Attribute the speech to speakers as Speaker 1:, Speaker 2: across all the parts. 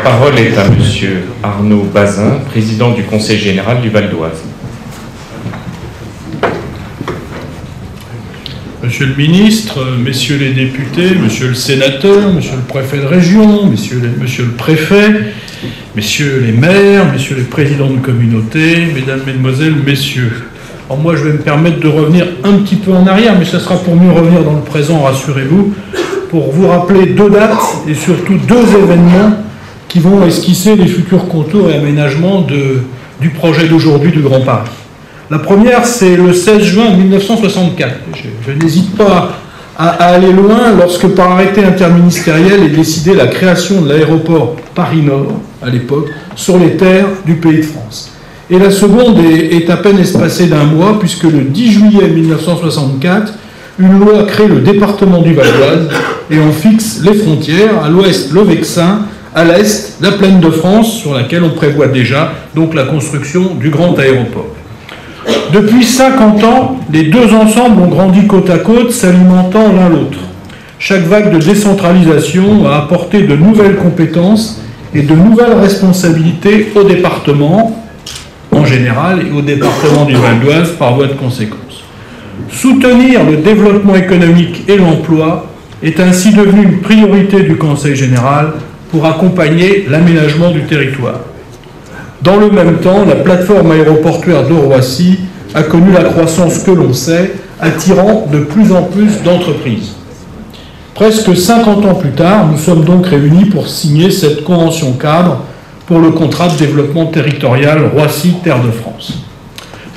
Speaker 1: parole est à Monsieur Arnaud Bazin, président du Conseil général du Val d'Oise.
Speaker 2: Monsieur le ministre, messieurs les députés, monsieur le sénateur, monsieur le préfet de région, monsieur le préfet, messieurs les maires, messieurs les présidents de communauté, mesdames, mesdemoiselles, messieurs. Alors moi, je vais me permettre de revenir un petit peu en arrière, mais ce sera pour mieux revenir dans le présent, rassurez-vous, pour vous rappeler deux dates et surtout deux événements qui vont esquisser les futurs contours et aménagements du projet d'aujourd'hui du Grand Paris. La première, c'est le 16 juin 1964. Je n'hésite pas à aller loin lorsque, par arrêté interministériel, est décidée la création de l'aéroport Paris-Nord, à l'époque, sur les terres du pays de France. Et la seconde est à peine espacée d'un mois, puisque le 10 juillet 1964, une loi crée le département du Val d'Oise et on fixe les frontières, à l'ouest le Vexin, à l'est la plaine de France, sur laquelle on prévoit déjà donc la construction du grand aéroport. Depuis 50 ans, les deux ensembles ont grandi côte à côte, s'alimentant l'un l'autre. Chaque vague de décentralisation a apporté de nouvelles compétences et de nouvelles responsabilités au département en général et au département du Val d'Oise par voie de conséquence. Soutenir le développement économique et l'emploi est ainsi devenu une priorité du Conseil général pour accompagner l'aménagement du territoire. Dans le même temps, la plateforme aéroportuaire de Roissy a connu la croissance que l'on sait, attirant de plus en plus d'entreprises. Presque 50 ans plus tard, nous sommes donc réunis pour signer cette convention cadre pour le contrat de développement territorial Roissy Terre de France.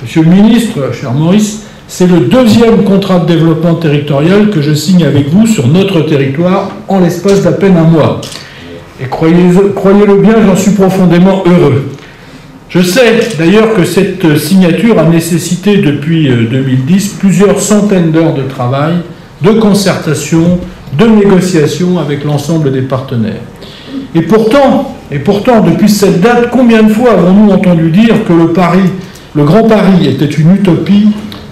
Speaker 2: Monsieur le ministre, cher Maurice, c'est le deuxième contrat de développement territorial que je signe avec vous sur notre territoire en l'espace d'à peine un mois. Et croyez-le bien, j'en suis profondément heureux. Je sais d'ailleurs que cette signature a nécessité depuis 2010 plusieurs centaines d'heures de travail, de concertation, de négociation avec l'ensemble des partenaires. Et pourtant, depuis cette date, combien de fois avons-nous entendu dire que le Grand Paris était une utopie,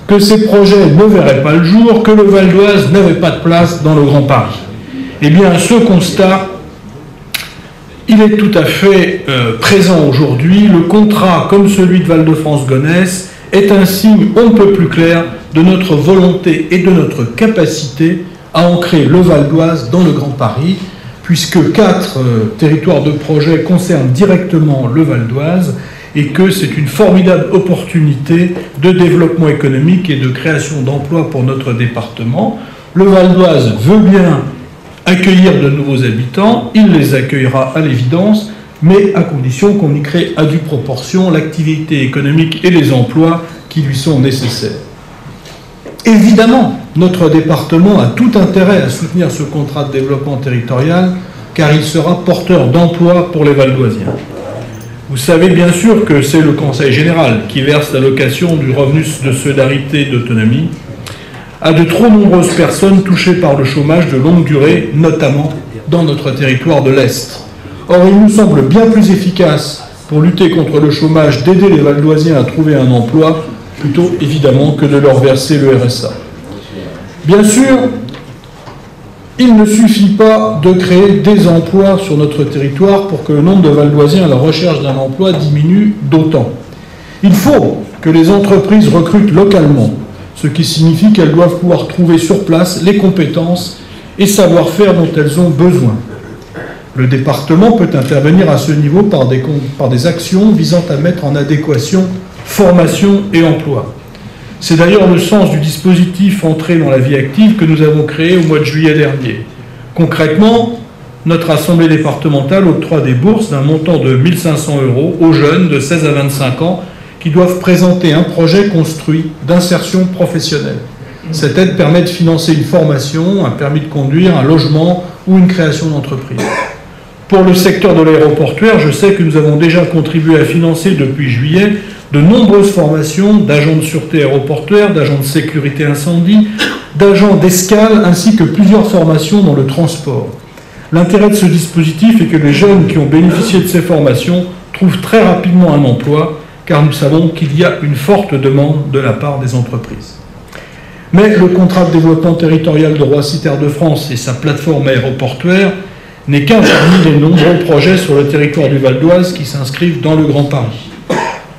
Speaker 2: que ces projets ne verraient pas le jour, que le Val d'Oise n'avait pas de place dans le Grand Paris? Eh bien, ce constat, il est tout à fait présent aujourd'hui. Le contrat, comme celui de Val-de-France-Gonesse, est un signe on ne peut plus clair de notre volonté et de notre capacité à ancrer le Val d'Oise dans le Grand Paris, puisque 4 territoires de projet concernent directement le Val d'Oise et que c'est une formidable opportunité de développement économique et de création d'emplois pour notre département. Le Val d'Oise veut bien accueillir de nouveaux habitants, il les accueillera à l'évidence, mais à condition qu'on y crée à due proportion l'activité économique et les emplois qui lui sont nécessaires. Évidemment, notre département a tout intérêt à soutenir ce contrat de développement territorial, car il sera porteur d'emplois pour les Val-d'Oisiens. Vous savez bien sûr que c'est le Conseil général qui verse l'allocation du revenu de solidarité et d'autonomie à de trop nombreuses personnes touchées par le chômage de longue durée, notamment dans notre territoire de l'Est. Or, il nous semble bien plus efficace pour lutter contre le chômage d'aider les Val-d'Oisiens à trouver un emploi, plutôt évidemment que de leur verser le RSA. Bien sûr, il ne suffit pas de créer des emplois sur notre territoire pour que le nombre de Val-d'Oisiens à la recherche d'un emploi diminue d'autant. Il faut que les entreprises recrutent localement, ce qui signifie qu'elles doivent pouvoir trouver sur place les compétences et savoir-faire dont elles ont besoin. Le département peut intervenir à ce niveau par des actions visant à mettre en adéquation formation et emploi. C'est d'ailleurs le sens du dispositif Entrée dans la vie active que nous avons créé au mois de juillet dernier. Concrètement, notre assemblée départementale octroie des bourses d'un montant de 1 500 € aux jeunes de 16 à 25 ans qui doivent présenter un projet construit d'insertion professionnelle. Cette aide permet de financer une formation, un permis de conduire, un logement ou une création d'entreprise. Pour le secteur de l'aéroportuaire, je sais que nous avons déjà contribué à financer depuis juillet de nombreuses formations d'agents de sûreté aéroportuaire, d'agents de sécurité incendie, d'agents d'escale, ainsi que plusieurs formations dans le transport. L'intérêt de ce dispositif est que les jeunes qui ont bénéficié de ces formations trouvent très rapidement un emploi, car nous savons qu'il y a une forte demande de la part des entreprises. Mais le contrat de développement territorial de Roissy Terre de France et sa plateforme aéroportuaire n'est qu'un parmi les nombreux projets sur le territoire du Val d'Oise qui s'inscrivent dans le Grand Paris.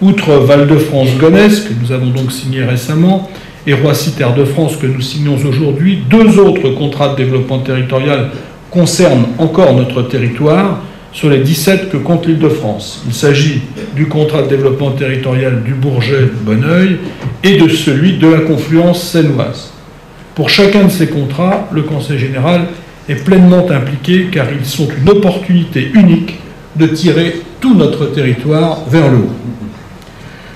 Speaker 2: Outre Val-de-France-Gonesse, que nous avons donc signé récemment, et Roissy-Terre de France, que nous signons aujourd'hui, 2 autres contrats de développement territorial concernent encore notre territoire sur les 17 que compte l'Île-de-France. Il s'agit du contrat de développement territorial du Bourget-Bonneuil et de celui de la confluence Seine-Oise. Pour chacun de ces contrats, le Conseil général est pleinement impliqué car ils sont une opportunité unique de tirer tout notre territoire vers le haut.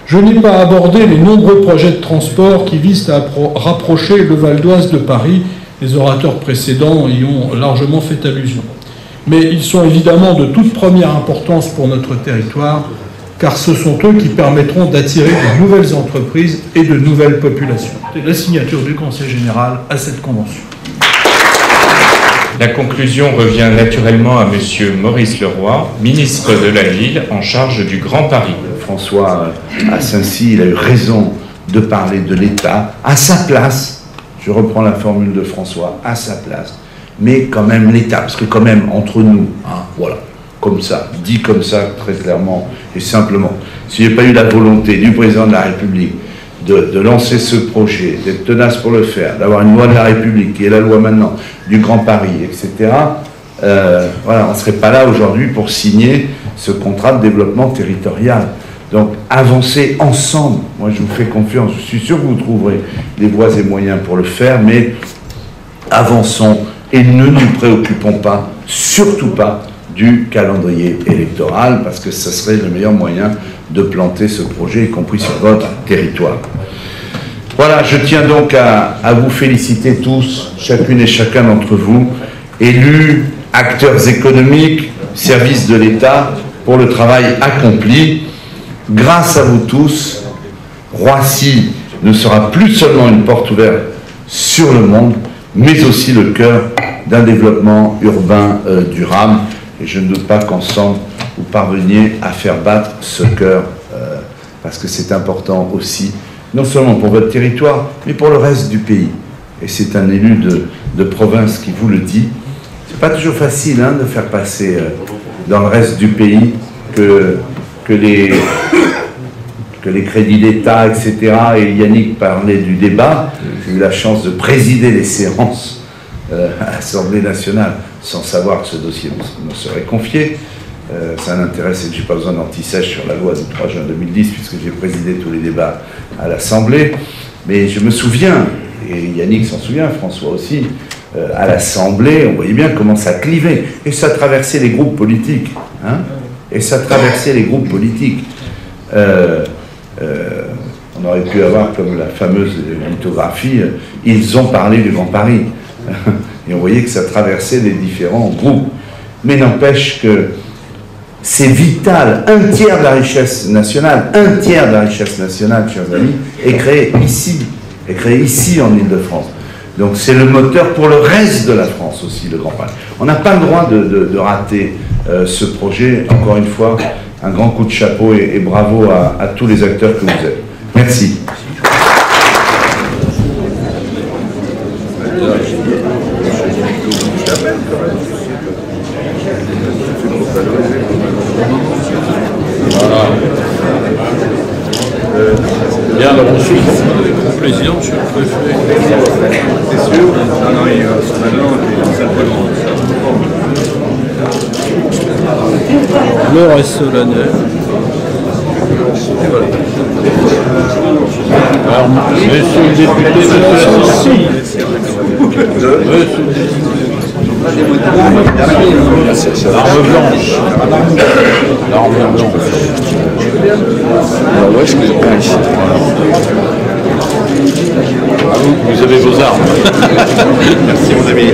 Speaker 2: Je n'ai pas abordé les nombreux projets de transport qui visent à rapprocher le Val d'Oise de Paris. Les orateurs précédents y ont largement fait allusion. Mais ils sont évidemment de toute première importance pour notre territoire, car ce sont eux qui permettront d'attirer de nouvelles entreprises et de nouvelles populations. C'est la signature du Conseil général à cette convention.
Speaker 1: La conclusion revient naturellement à M. Maurice Leroy, ministre de la Ville en charge du Grand Paris.
Speaker 3: François à Saint-Cy, il a eu raison de parler de l'État à sa place. Je reprends la formule de François, à sa place. Mais quand même l'État, parce que quand même entre nous, hein, voilà, comme ça, dit comme ça très clairement et simplement. S'il n'y avait pas eu la volonté du président de la République de lancer ce projet, d'être tenace pour le faire, d'avoir une loi de la République, qui est la loi maintenant du Grand Paris, etc., voilà, on ne serait pas là aujourd'hui pour signer ce contrat de développement territorial. Donc, avancez ensemble. Moi, je vous fais confiance. Je suis sûr que vous trouverez les voies et moyens pour le faire, mais avançons et ne nous préoccupons pas, surtout pas, du calendrier électoral, parce que ce serait le meilleur moyen de planter ce projet, y compris sur votre territoire. Voilà, je tiens donc à vous féliciter tous, chacune et chacun d'entre vous, élus, acteurs économiques, services de l'État, pour le travail accompli. Grâce à vous tous, Roissy ne sera plus seulement une porte ouverte sur le monde, mais aussi le cœur d'un développement urbain durable. Et je ne doute pas qu'ensemble, vous parveniez à faire battre ce cœur, parce que c'est important aussi, non seulement pour votre territoire, mais pour le reste du pays. Et c'est un élu de province qui vous le dit. C'est pas toujours facile hein, de faire passer dans le reste du pays que les crédits d'État, etc. Et Yannick parlait du débat. J'ai eu la chance de présider les séances à l'Assemblée nationale sans savoir que ce dossier me serait confié. Ça n'intéresse que je n'ai pas besoin d'anti-sèche sur la loi du 3 juin 2010 puisque j'ai présidé tous les débats à l'Assemblée. Mais je me souviens, et Yannick s'en souvient, François aussi, à l'Assemblée, on voyait bien comment ça clivait. Et ça traversait les groupes politiques. Hein, et ça traversait les groupes politiques. On aurait pu avoir comme la fameuse lithographie « Ils ont parlé du Grand Paris ». Et on voyait que ça traversait les différents groupes. Mais n'empêche que c'est vital. 1/3 de la richesse nationale, 1/3 de la richesse nationale, chers amis, est créé ici en Île-de-France. Donc c'est le moteur pour le reste de la France aussi, le Grand Paris. On n'a pas le droit de rater ce projet. Encore une fois, un grand coup de chapeau et bravo à tous les acteurs que vous êtes. Merci.
Speaker 2: Bien, alors ensuite, avec grand plaisir, monsieur le préfet.
Speaker 3: C'est sûr? Non, il va maintenant,
Speaker 2: L'heure est solennelle. Alors, monsieur le député de la Saint-Cy. L'arme blanche. L'arme blanche.
Speaker 4: Ouais, je connais pas ici.
Speaker 2: Vous avez vos armes.
Speaker 3: Merci mon ami.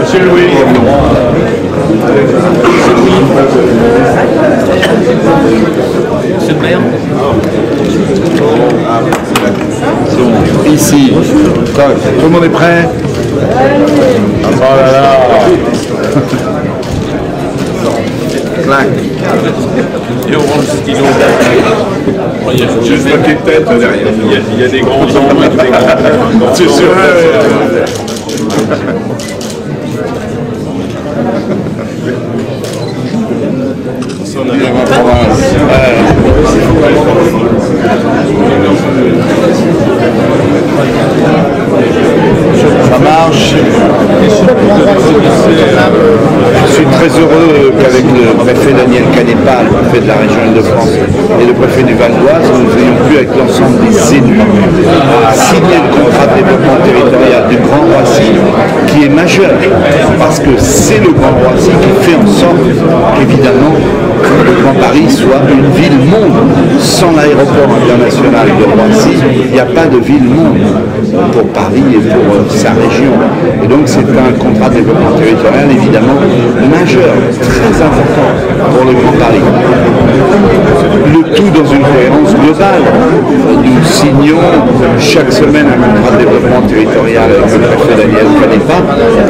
Speaker 2: Monsieur Louis. Monsieur le maire.
Speaker 3: Ici. Tout le monde est prêt?
Speaker 2: Oh là là.
Speaker 3: Clac.
Speaker 4: Juste la petite tête derrière. Il y a des grands hommes. C'est sûr.
Speaker 3: Ça marche. Je suis très heureux qu'avec le préfet Daniel Canepa, le préfet de la région Île-de-France et le préfet du Val d'Oise, nous ayons pu avec l'ensemble des élus signer le contrat de développement territorial du Grand Roissy, qui est majeur, parce que c'est le Grand Roissy qui fait en sorte qu'évidemment le Grand Paris soit une ville-monde. Sans l'aéroport international de Roissy, il n'y a pas de ville-monde pour Paris et pour sa région. Et donc c'est un contrat de développement territorial évidemment majeur, très important pour le Grand Paris. Le tout dans une cohérence globale. Nous signons chaque semaine un contrat de développement territorial avec le préfet Daniel Canepa,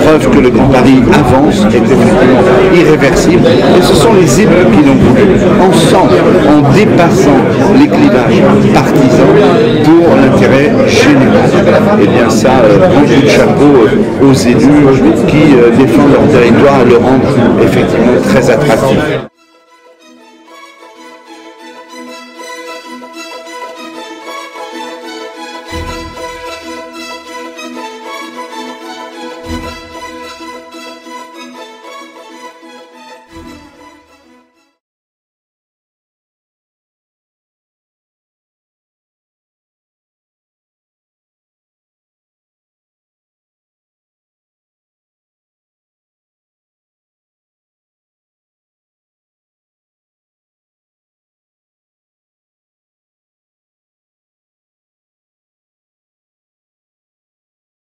Speaker 3: preuve que le Grand Paris avance, est effectivement irréversible. Et ce sont les élus qui l'ont voulu, ensemble, en dépassant les clivages partisans pour l'intérêt général. Et bien ça, grand coup de chapeau aux élus qui défendent leur territoire et le rendent effectivement très attractif.